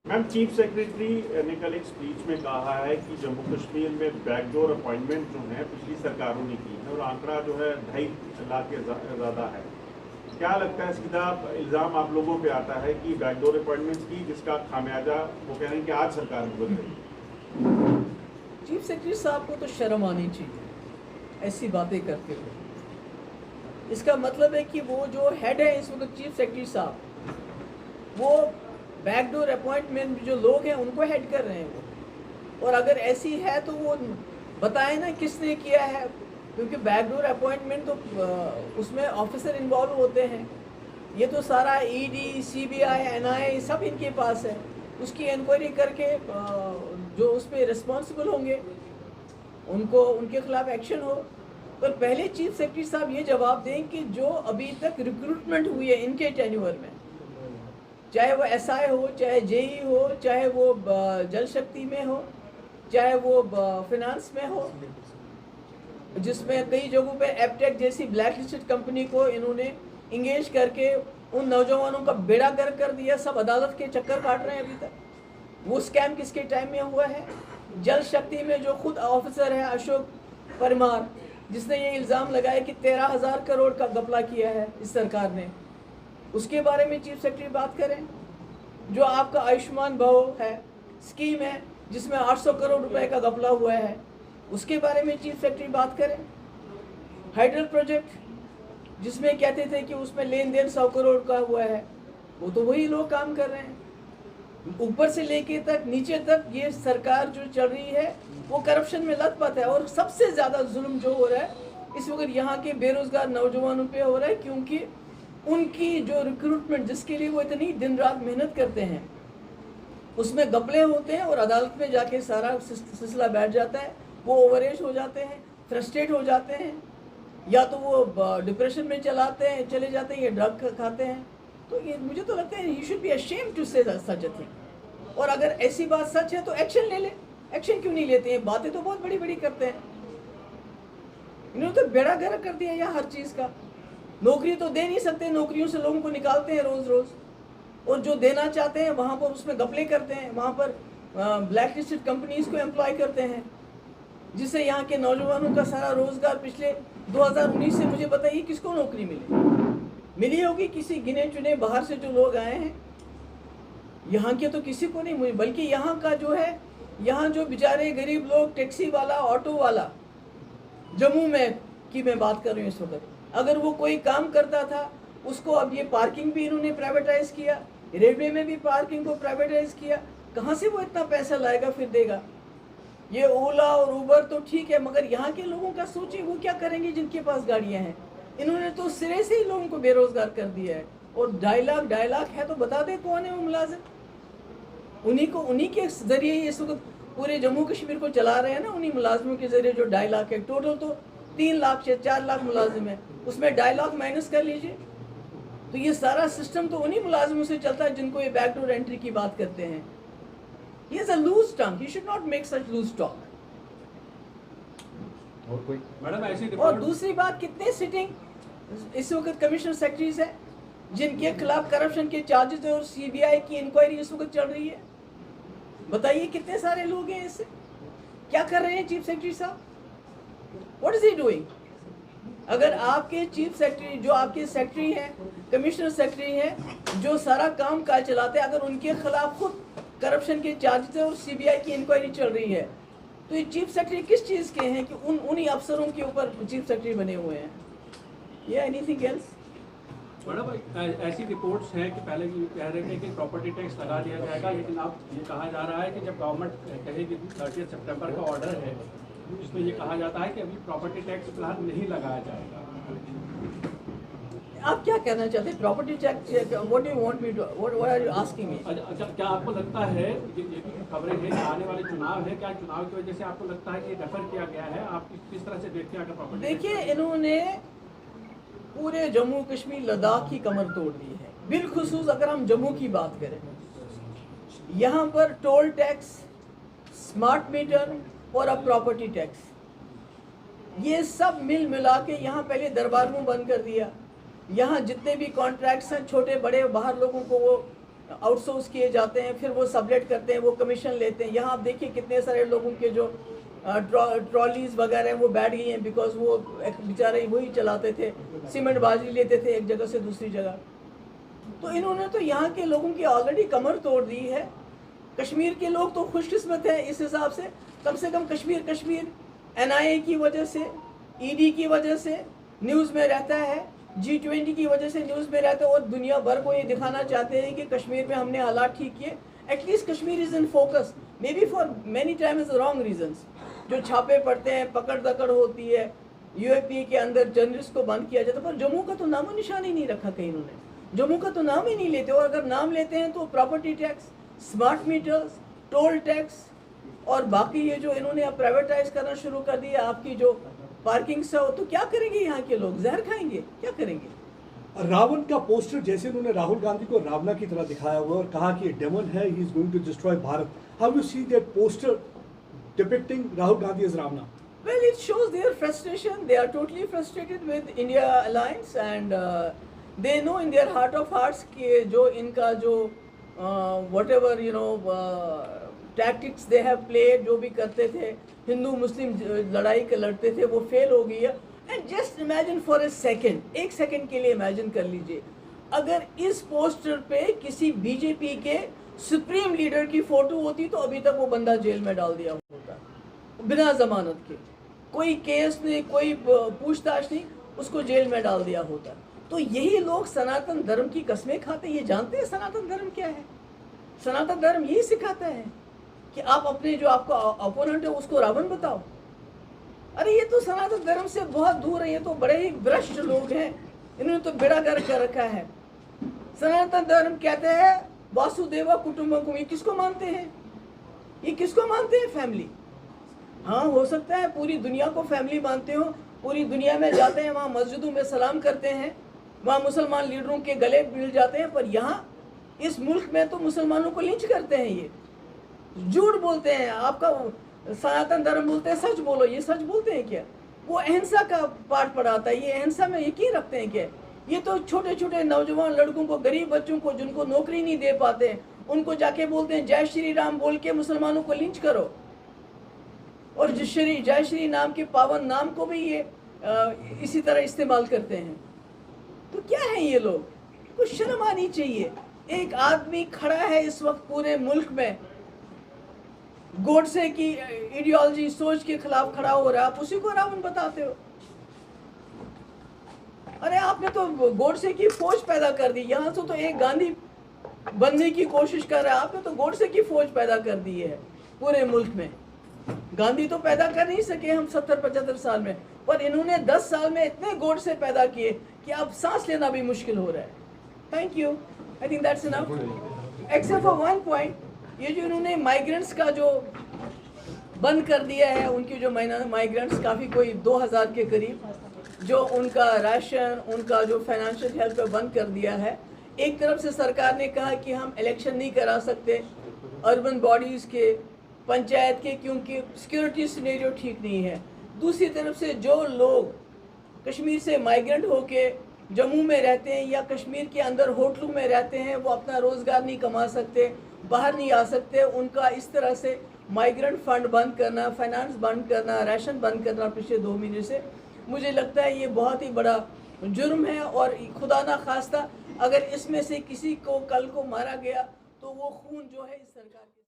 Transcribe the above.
Ma'am, chief secretary ने कल एक स्पीच में कहा है कि जम्मू कश्मीर में बैकडोर अपॉइंटमेंट जो है पिछली सरकारों ने की है और आंकड़ा जो है 2.5 लाख के ज़्यादा है। क्या लगता है, सीधा इल्ज़ाम आप लोगों पे आता है कि बैकडोर अपॉइंटमेंट्स की, जिसका खामियाजा वो कह रहे हैं कि आज सरकार भुगत रही है। चीफ सेक्रेटरी साहब को तो शर्म आनी चाहिए ऐसी बातें करते हुए। इसका मतलब है कि वो जो हेड है इस वक्त चीफ सेक्रेटरी साहब, वो बैकडोर अपॉइंटमेंट जो लोग हैं उनको हेड कर रहे हैं वो। और अगर ऐसी है तो वो बताए ना किसने किया है, क्योंकि बैकडोर अपॉइंटमेंट तो उसमें ऑफिसर इन्वॉल्व होते हैं। ये तो सारा ईडी, सीबीआई, एनआईए सब इनके पास है। उसकी इंक्वायरी करके जो उस पर रिस्पॉन्सिबल होंगे उनको, उनके खिलाफ एक्शन हो। पर पहले चीफ सेक्रेटरी साहब ये जवाब दें कि जो अभी तक रिक्रूटमेंट हुई है इनके टेन्योर में, चाहे वो एसआई हो, चाहे जेई हो, चाहे वो जल शक्ति में हो, चाहे वो फिनांस में हो, जिसमें कई जगहों पे एपटेक जैसी ब्लैक लिस्टेड कंपनी को इन्होंने इंगेज करके उन नौजवानों का बेड़ा गर्क कर दिया। सब अदालत के चक्कर काट रहे हैं अभी तक। वो स्कैम किसके टाइम में हुआ है? जल शक्ति में जो खुद ऑफिसर है अशोक परमार, जिसने ये इल्ज़ाम लगाया कि 13,000 करोड़ का घपला किया है इस सरकार ने, उसके बारे में चीफ सेक्रेटरी बात करें। जो आपका आयुष्मान भव है स्कीम है जिसमें 800 करोड़ रुपए का घपला हुआ है, उसके बारे में चीफ सेक्रेटरी बात करें। हाइडल प्रोजेक्ट जिसमें कहते थे कि उसमें लेन देन 100 करोड़ का हुआ है, वो तो वही लोग काम कर रहे हैं। ऊपर से लेके तक नीचे तक ये सरकार जो चल रही है वो करप्शन में लथपथ है। और सबसे ज़्यादा जुल्म जो हो रहा है इस वक्त यहाँ के बेरोजगार नौजवानों पे हो रहा है, क्योंकि उनकी जो रिक्रूटमेंट जिसके लिए वो इतनी दिन रात मेहनत करते हैं उसमें घपले होते हैं और अदालत में जाके सारा सिलसिला बैठ जाता है। वो ओवरेज हो जाते हैं, फ्रस्ट्रेट हो जाते हैं, या तो वो डिप्रेशन में चले जाते हैं, या ड्रग खाते हैं। तो ये मुझे तो लगता है you should be ashamed to say such a thing. और अगर ऐसी बात सच है तो एक्शन ले ले। एक्शन क्यों नहीं लेते हैं? बातें तो बहुत बड़ी बड़ी करते हैं। इन्होंने तो बेड़ा गर्क कर दिया यहाँ हर चीज़ का। नौकरी तो दे नहीं सकते, नौकरियों से लोगों को निकालते हैं रोज़ रोज़, और जो देना चाहते हैं वहाँ पर उसमें घपले करते हैं, वहाँ पर ब्लैक लिस्टेड कंपनीज को एम्प्लॉय करते हैं, जिससे यहाँ के नौजवानों का सारा रोज़गार पिछले 2019 से मुझे बताइए किसको नौकरी मिली होगी? किसी गिने चुने बाहर से जो लोग आए हैं, यहाँ के तो किसी को नहीं मिली। बल्कि यहाँ का जो है, यहाँ जो बेचारे गरीब लोग, टैक्सी वाला, ऑटो वाला, जम्मू में की मैं बात कर रही हूँ इस वक्त, अगर वो कोई काम करता था उसको अब ये पार्किंग भी इन्होंने प्राइवेटाइज किया, रेलवे में भी पार्किंग को प्राइवेटाइज किया। कहाँ से वो इतना पैसा लाएगा फिर देगा? ये ओला और उबर तो ठीक है, मगर यहाँ के लोगों का सोचिए वो क्या करेंगे जिनके पास गाड़ियाँ हैं। इन्होंने तो सिरे से ही लोगों को बेरोजगार कर दिया है। और 2.5 लाख है तो बता दे कौन है वो मुलाजिम? उन्हीं के जरिए इस वक्त पूरे जम्मू कश्मीर को चला रहे हैं ना, उन्हीं मुलाजिमों के जरिए जो 2.5 लाख है। टोटल तो 3 लाख से 4 लाख मुलाजिम है, उसमें 2.5 लाख माइनस कर लीजिए। तो ये सारा सिस्टम तो उन्हीं मुलाजिमों से चलता है जिनको ये बैकडोर एंट्री की बात करते हैं। He is a loose tongue. He should not make such loose talk. और कोई मैडम ऐसी और दूसरी बात, कितने सिटिंग इस वक्त कमिश्नर सेक्रेटरीज हैं जिनके खिलाफ करप्शन के चार्जेस और सीबीआई की इंक्वायरी इस वक्त चल रही है? बताइए कितने सारे लोग हैं इससे? क्या कर रहे हैं चीफ सेक्रेटरी साहब? What is he doing? अगर आपके चीफ सेक्रेटरी, जो आपके सेक्रेटरी हैं, कमिश्नर सेक्रेटरी हैं, जो सारा काम काज चलाते हैं, अगर उनके खिलाफ खुद करप्शन के चार्जेस और सीबीआई की इंक्वायरी चल रही है, तो ये चीफ सेक्रेटरी किस चीज़ के हैं कि उन्हीं अफसरों के ऊपर चीफ सेक्रेटरी बने हुए हैं? या एनीथिंग एल्स? मैडम ऐसी रिपोर्ट्स हैं कि पहले ये कह रहे थे कि प्रॉपर्टी टैक्स लगा दिया जाएगा, लेकिन अब ये कहा जा रहा है कि जब गवर्नमेंट कहेगी 30 सितंबर का ऑर्डर है, इसमें ये कहा जाता है कि अभी प्रॉपर्टी टैक्स फिलहाल नहीं लगाया जाएगा। आप क्या कहना चाहते हैं? Property tax, what do you want me to, what are you asking me? अच्छा, क्या आपको लगता है ये भी खबरें हैं कि आने वाले चुनाव है, क्या चुनाव की वजह से आपको लगता है कि रेफर किया गया है? आप किस तरह से देखते हैं अगर प्रॉपर्टी? देखिए, इन्होंने पूरे जम्मू कश्मीर लद्दाख की कमर तोड़ दी है। बिलखुसूस अगर हम जम्मू की बात करें, यहाँ पर टोल टैक्स, स्मार्ट मीटर और अब प्रॉपर्टी टैक्स, ये सब मिल मिला के यहाँ पहले दरबार में बंद कर दिया। यहाँ जितने भी कॉन्ट्रैक्ट्स हैं छोटे बड़े बाहर लोगों को वो आउटसोर्स किए जाते हैं, फिर वो सबलेट करते हैं, वो कमीशन लेते हैं। यहाँ आप देखिए कितने सारे लोगों के जो ट्रॉलीज वगैरह हैं वो बैठ गई हैं, बिकॉज वो बेचारे वही चलाते थे, सीमेंट बाजी लेते थे एक जगह से दूसरी जगह। तो इन्होंने तो यहाँ के लोगों की ऑलरेडी कमर तोड़ दी है। कश्मीर के लोग तो खुशकिस्मत हैं इस हिसाब से कम कश्मीर NIA की वजह से, ED की वजह से न्यूज़ में रहता है, G20 की वजह से न्यूज़ में रहता है, और दुनिया भर को ये दिखाना चाहते हैं कि कश्मीर में हमने हालात ठीक किए। At least Kashmir is in focus, may be for many times wrong reasons. जो छापे पड़ते हैं, पकड़ दकड़ होती है, UAP के अंदर जर्नलिस्ट को बंद किया जाता है, पर जम्मू का तो नामो निशान ही नहीं रखा कहीं इन्होंने। जम्मू का तो नाम ही नहीं लेते, और अगर नाम लेते हैं तो property tax, smart meters, toll tax और बाकी ये जो इन्होंने अब प्राइवेटाइज करना शुरू कर दिया, आपकी जो पार्किंग से हो, तो क्या करेंगे यहाँ के लोग? जहर खाएंगे, क्या करेंगे? रावण का पोस्टर जैसे उन्होंने राहुल गांधी को रावणा की तरह दिखाया हुआ और कहा कि डेमन है, he is going to destroy Bharat. How you see that poster depicting Rahul Gandhi as Ravana? Well, it shows their frustration. They are totally frustrated with India alliance, and they know in their heart of hearts कि जो इनका जो whatever tactics they have played, जो भी करते थे, हिंदू मुस्लिम लड़ाई के लड़ते थे, वो फेल हो गई है। And just imagine for a second, एक सेकेंड के लिए इमेजिन कर लीजिए, अगर इस पोस्टर पे किसी बीजेपी के सुप्रीम लीडर की फोटो होती तो अभी तक वो बंदा जेल में डाल दिया होता, बिना जमानत के, कोई केस नहीं, कोई पूछताछ नहीं, उसको जेल में डाल दिया होता। तो यही लोग सनातन धर्म की कस्में खाते। ये जानते हैं सनातन धर्म क्या है? सनातन धर्म यही सिखाता है कि आप अपने जो आपका अपोनेंट है उसको रावण बताओ। अरे ये तो सनातन धर्म से बहुत दूर है, ये तो बड़े ही भ्रष्ट लोग हैं, इन्होंने तो बेड़ा गर्क कर रखा है। सनातन धर्म कहते हैं वासुदेवा कुटुंबकम। ये किसको मानते हैं? ये किसको मानते हैं? फैमिली। हाँ, हो सकता है पूरी दुनिया को फैमिली मानते हो, पूरी दुनिया में जाते हैं, वहाँ मस्जिदों में सलाम करते हैं, वहाँ मुसलमान लीडरों के गले मिल जाते हैं, पर यहाँ इस मुल्क में तो मुसलमानों को लिंच करते हैं। ये झूठ बोलते हैं। आपका सनातन धर्म बोलते हैं सच बोलो, ये सच बोलते हैं क्या? वो अहिंसा का पाठ पढ़ाता है, ये अहिंसा में यकीन रखते हैं क्या? ये तो छोटे छोटे नौजवान लड़कों को, गरीब बच्चों को, जिनको नौकरी नहीं दे पाते हैं, उनको जाके बोलते हैं जय श्री राम बोल के मुसलमानों को लिंच करो। और जय श्री नाम के पावन नाम को भी ये इसी तरह इस्तेमाल करते हैं। तो क्या है ये लोग? कुछ शर्म आनी चाहिए। एक आदमी खड़ा है इस वक्त पूरे मुल्क में, गोडसे की आइडियोलॉजी सोच के खिलाफ खड़ा हो रहा है, आप उसी को रावण बताते हो। अरे आपने तो गोडसे की फौज पैदा कर दी, यहाँ से तो एक गांधी बनने की कोशिश कर रहा है, आपने तो गोडसे की फौज पैदा कर दी है पूरे मुल्क में। गांधी तो पैदा कर नहीं सके हम 70-75 साल में, पर इन्होंने 10 साल में इतने गोडसे पैदा किए कि अब सांस लेना भी मुश्किल हो रहा है। Thank you, I think that's enough, except for one point. ये जो इन्होंने माइग्रेंट्स का जो बंद कर दिया है, उनकी जो माइग्रेंट्स काफ़ी कोई 2000 के करीब, जो उनका राशन, उनका जो फाइनेंशियल हेल्प बंद कर दिया है। एक तरफ से सरकार ने कहा कि हम इलेक्शन नहीं करा सकते अर्बन बॉडीज़ के, पंचायत के, क्योंकि सिक्योरिटी सिनेरियो ठीक नहीं है। दूसरी तरफ से जो लोग कश्मीर से माइग्रेंट होके जम्मू में रहते हैं या कश्मीर के अंदर होटलों में रहते हैं, वो अपना रोज़गार नहीं कमा सकते, बाहर नहीं आ सकते, उनका इस तरह से माइग्रेंट फंड बंद करना, फाइनेंस बंद करना, राशन बंद करना पिछले 2 महीने से, मुझे लगता है ये बहुत ही बड़ा जुर्म है। और खुदा ना खास्ता अगर इसमें से किसी को कल को मारा गया तो वो खून जो है इस सरकार के